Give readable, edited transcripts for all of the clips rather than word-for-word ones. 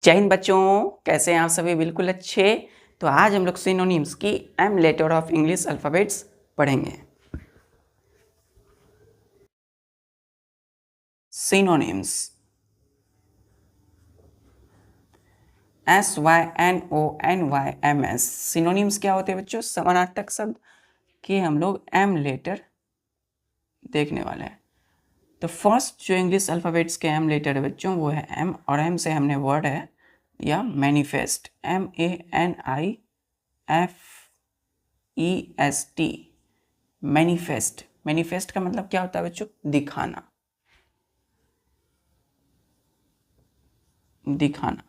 जय हिंद बच्चों, कैसे हैं आप सभी? बिल्कुल अच्छे। तो आज हम लोग सिनोनिम्स की M letter of English alphabets पढ़ेंगे। Synonyms SYNONYMS। सिनोनिम्स क्या होते हैं बच्चों? समानार्थक शब्द के हम लोग एम लेटर देखने वाले हैं। तो फर्स्ट जो इंग्लिश अल्फ़ाबेट्स के एम लेटर है बच्चों वो है एम, और एम से हमने वर्ड है या मैनिफेस्ट, MANIFEST। मैनिफेस्ट, मैनिफेस्ट का मतलब क्या होता है बच्चों? दिखाना, दिखाना।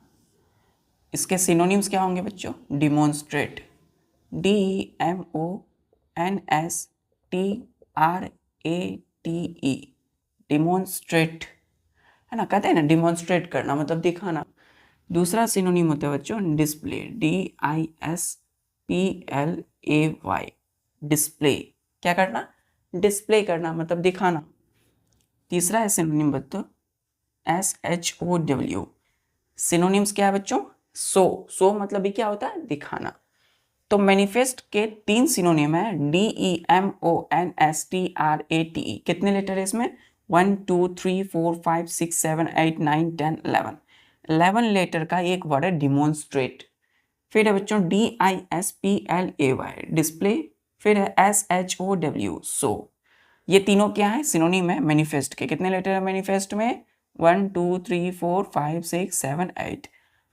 इसके सिनोनिम्स क्या होंगे बच्चों? डिमोन्स्ट्रेट, DEMONSTRATE, डिमोन्स्ट्रेट, है ना? कहते हैं ना डिमोन्स्ट्रेट करना मतलब दिखाना। दूसरा सिनोनिम होता है बच्चों डिस्प्ले, DISPLAY, डिस्प्ले। क्या करना? डिस्प्ले करना मतलब दिखाना। तीसरा है सिनोनिम बच्चों SHOW। सिनोनिम्स क्या है बच्चों? सो मतलब भी क्या होता है? दिखाना। तो मैनिफेस्ट के 3 सिनोनिम है, DEMONSTRATE। कितने लेटर है इसमें? 1 2 3 4 5 6 7 8 9 10 11। 11 लेटर का एक वर्ड है डिमोन्स्ट्रेट। फिर है बच्चों DISPLAY, डिस्प्ले। फिर है SHOW, सो। ये तीनों क्या है? सिनोनिम है मैनिफेस्ट के। कितने लेटर है मैनिफेस्ट में? 1 2 3 4 5 6 7 8।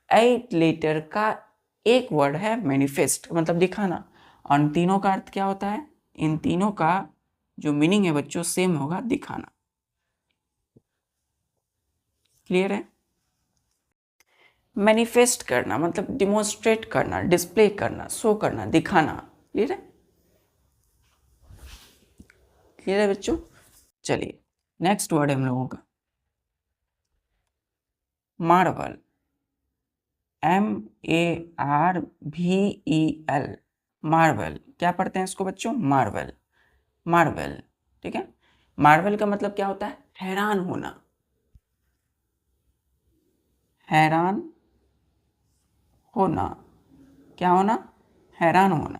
8 लेटर का एक वर्ड है मैनिफेस्ट, मतलब दिखाना। और इन तीनों का अर्थ क्या होता है? इन तीनों का जो मीनिंग है बच्चों सेम होगा, दिखाना। क्लियर है? मैनिफेस्ट करना मतलब डिमोन्स्ट्रेट करना, डिस्प्ले करना, शो करना, दिखाना। क्लियर है? क्लियर है बच्चों? चलिए नेक्स्ट वर्ड है हम लोगों का मार्वल, MARVEL। मार्वल, क्या पढ़ते हैं इसको बच्चों? Marvel, Marvel. ठीक है। मार्वल का मतलब क्या होता है? हैरान होना, हैरान होना। क्या होना? हैरान होना।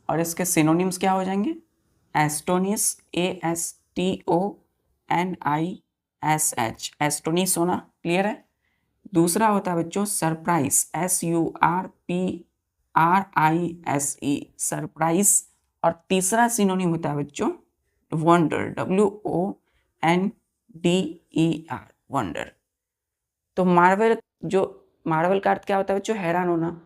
और इसके सिनोनिम्स क्या हो जाएंगे? एस्टोनिश, ASTONISH, एस्टोनिश होना। क्लियर है? दूसरा होता है बच्चों सरप्राइज, SURPRISE, सरप्राइज। और तीसरा सिनोनिम होता है बच्चों वंडर, WONDER, वंडर। तो मार्वल, जो मार्वल का अर्थ क्या होता है बच्चों? हैरान होना।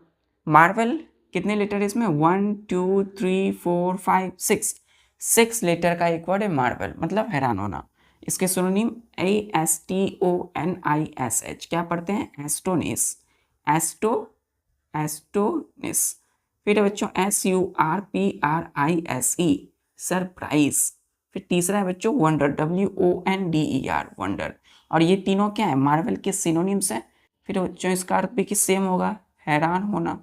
मार्वल कितने लेटर है इसमें? 1 2 3 4 5 6। 6 लेटर का एक वर्ड है मार्वल, मतलब हैरान होना। इसके सिनोनिम ASTONISH, क्या पढ़ते हैं? Astonish, astonish. फिर है बच्चों SURPRISE, सरप्राइज। फिर तीसरा है बच्चों वंडर, WONDER, वंडर। और ये तीनों क्या है? मार्वल के सिनोनिम्स है। फिर बच्चों इसका अर्थ भी किस सेम होगा? हैरान होना।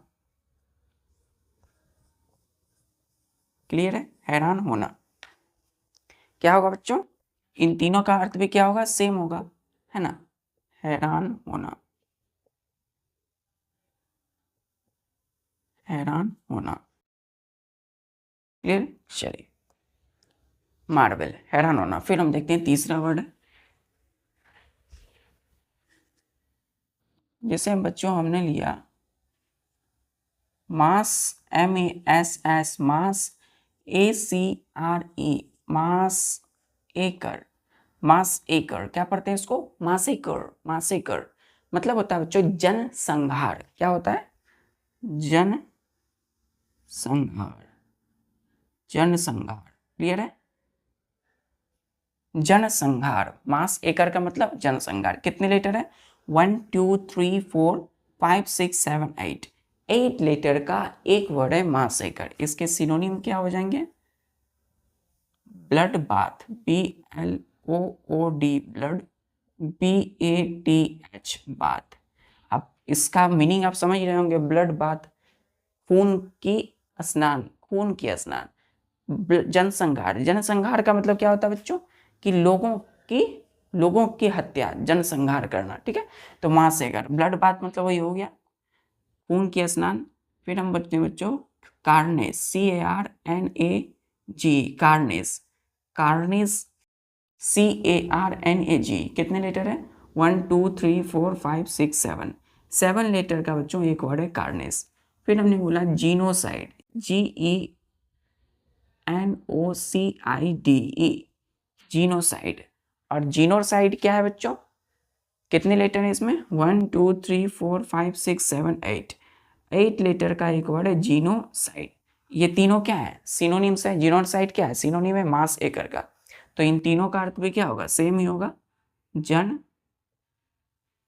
क्लियर है? हैरान होना। क्या होगा बच्चों? इन तीनों का अर्थ भी क्या होगा? सेम होगा, है ना? हैरान होना, हैरान होना। क्लियर? चलिए मार्वल, हैरान होना। फिर हम देखते हैं तीसरा वर्ड है, जैसे बच्चों हमने लिया मास, MASS, मास, ACRE, मास एकर, मास एकर। क्या पढ़ते हैं इसको? मासेकर, मासेकर। मतलब होता है बच्चों जन संहार। क्या होता है? जन संहार, जन संहार। क्लियर है? जन संहार, मास एकर का मतलब जन संहार। कितने लेटर है? 1 2 3 4 5 6 7 8। 8 लेटर का एक वर्ड है मास एकर। इसके सिनोनिम क्या हो जाएंगे? Blood bath, BLOOD, blood, BATH, bath. अब इसका मीनिंग आप समझ रहे होंगे। ब्लड बाथ, खून की स्नान, खून की स्नान। जनसंहार, जनसंहार का मतलब क्या होता है बच्चों? कि लोगों की लोगों की हत्या, जनसंहार करना, ठीक है। तो मासेकर, ब्लड बाथ मतलब वही हो गया, खून की स्नान। फिर हम बचते हैं बच्चों carnage, CARNAG, carnage, carnage CARNAG, कितने लेटर है? 1 2 3 4 5 6 7, 7 लेटर का बच्चों एक वर्ड है कार्नेज। फिर हमने बोला जीनोसाइड, GENOCIDE, जीनोसाइड। और जीनोसाइड क्या है बच्चों? कितने लेटर है इसमें? 1 2 3 4 5 6 7 8, 8 लेटर का एक वर्ड है जीनोसाइड। ये तीनों क्या है? सिनोनिम्स है। जीनोसाइड क्या है? सिनोनिम है मास एकड़ का। तो इन तीनों का अर्थ भी क्या होगा? सेम ही होगा, जन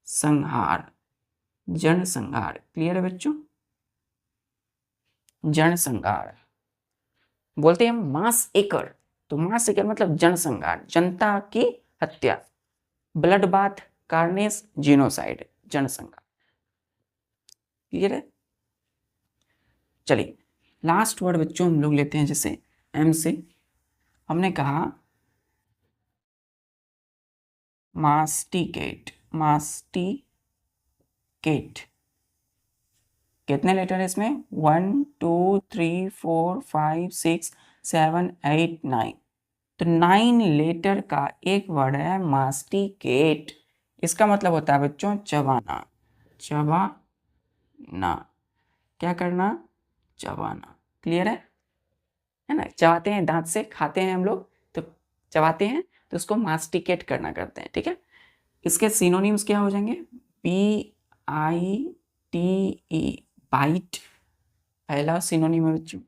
संहार, जन संहार। क्लियर है बच्चों? जन संहार बोलते हैं मास एकड़, तो मास एकड़ मतलब जनसंहार, जनता की हत्या। ब्लड बाथ, कार्नेज, जीनोसाइड, जनसंहार। क्लियर है? चलिए लास्ट वर्ड बच्चों हम लोग लेते हैं जैसे एम से। हमने कहा मास्टिकेट, मास्टिकेट, कितने लेटर है इसमें? 1 2 3 4 5 6 7 8 9, तो 9 लेटर का एक वर्ड है मास्टिकेट। इसका मतलब होता है बच्चों चबाना, चबाना, क्या करना? चबाना। क्लियर है ना? चबाते हैं, दांत से खाते हैं हम लोग, तो चबाते हैं, तो उसको मास्टिकेट करना करते हैं, ठीक है। इसके सिनोनिम्स क्या हो जाएंगे? BITE, बाइट, पहला सिनोनिम है बच्चों।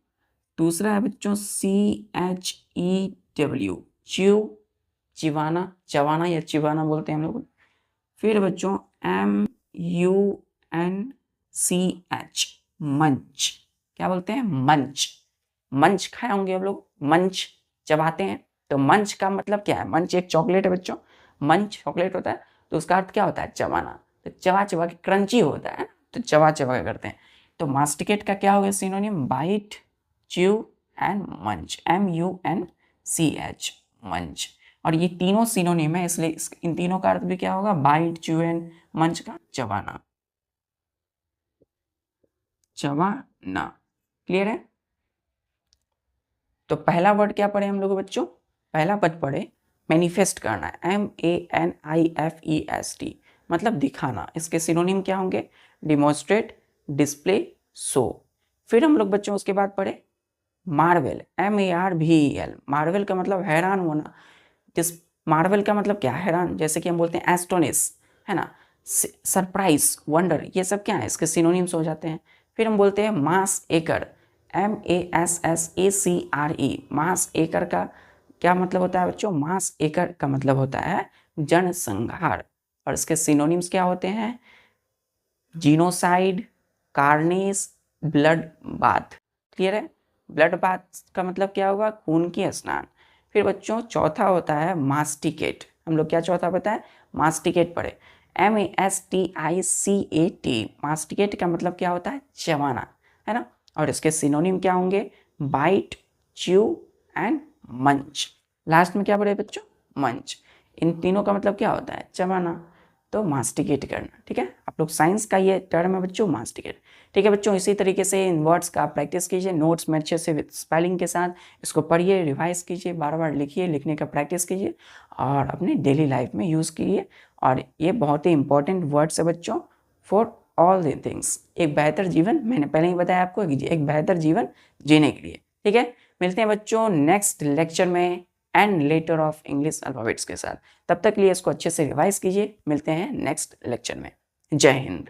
दूसरा है बच्चों CHEW, च्यू, चिवाना, चबाना या चिबाना बोलते हैं हम लोग। फिर बच्चों MUNCH, मंच, क्या बोलते हैं? मंच, मंच खाए होंगे आप लोग, मंच चबाते हैं, तो मंच का मतलब क्या है? मंच एक चॉकलेट है बच्चों, मंच चॉकलेट होता है, तो उसका अर्थ क्या होता है? चबाना। तो चबा चबा के क्रंची होता है, तो चबा चबा के करते हैं। तो मास्टिकेट का क्या हो गया सिनोनिम? बाइट, च्यू एंड मंच, MUNCH, मंच। और ये तीनों सिनोनिम है, इसलिए इन तीनों का अर्थ भी क्या होगा? बाइट, च्यू एंड मंच का चबाना, चबाना। क्लियर है? तो पहला वर्ड क्या पढ़े हम लोग बच्चों? पहला पद पढ़े मैनिफेस्ट करना, MANIFEST, मतलब दिखाना। इसके सिनोनिम क्या होंगे? Demonstrate, display, show. फिर हम लोग बच्चों उसके बाद पढ़े मार्वेल, MARVEL, मार्वेल का मतलब हैरान होना। मार्वेल का मतलब क्या? हैरान। जैसे कि हम बोलते हैं एस्टोनिश, है ना, सरप्राइज, वंडर, ये सब क्या है? इसके सिनोनिम्स हो जाते हैं। फिर हम बोलते हैं मास एकड़, MASSACRE, मास एकड़ का क्या मतलब होता है बच्चों? मास एकड़ का मतलब होता है जनसंहार। और इसके सिनोनिम्स क्या होते हैं? Genocide, carnage, blood bath. Clear है? ब्लड बाथ का मतलब क्या होगा? खून की स्नान। फिर बच्चों चौथा होता है मास्टिकेट। हम लोग क्या चौथा बताएं? मास्टिकेट पढ़े, MASTICAT, मास्टिकेट का मतलब क्या होता है? चबाना, है ना। और इसके सिनोनिम क्या होंगे? बाइट, च्यू एंड मंच। लास्ट में क्या पढ़े बच्चों? मंच। इन तीनों का मतलब क्या होता है? चबाना। तो मास्टिकेट करना, ठीक है। आप लोग साइंस का ये टर्म है बच्चों, मास्टिकेट। ठीक है बच्चों, इसी तरीके से इन वर्ड्स का आप प्रैक्टिस कीजिए, नोट्स में अच्छे से विद स्पेलिंग के साथ इसको पढ़िए, रिवाइज कीजिए, बार बार लिखिए, लिखने का प्रैक्टिस कीजिए और अपनी डेली लाइफ में यूज़ कीजिए। और ये बहुत ही इंपॉर्टेंट वर्ड्स है बच्चों फॉर ऑल द थिंग्स। एक बेहतर जीवन, मैंने पहले ही बताया आपको, एक बेहतर जीवन जीने के लिए। ठीक है, मिलते हैं बच्चों नेक्स्ट लेक्चर में and later of English alphabets के साथ। तब तक लिए इसको अच्छे से रिवाइज कीजिए। मिलते हैं नेक्स्ट लेक्चर में। जय हिंद।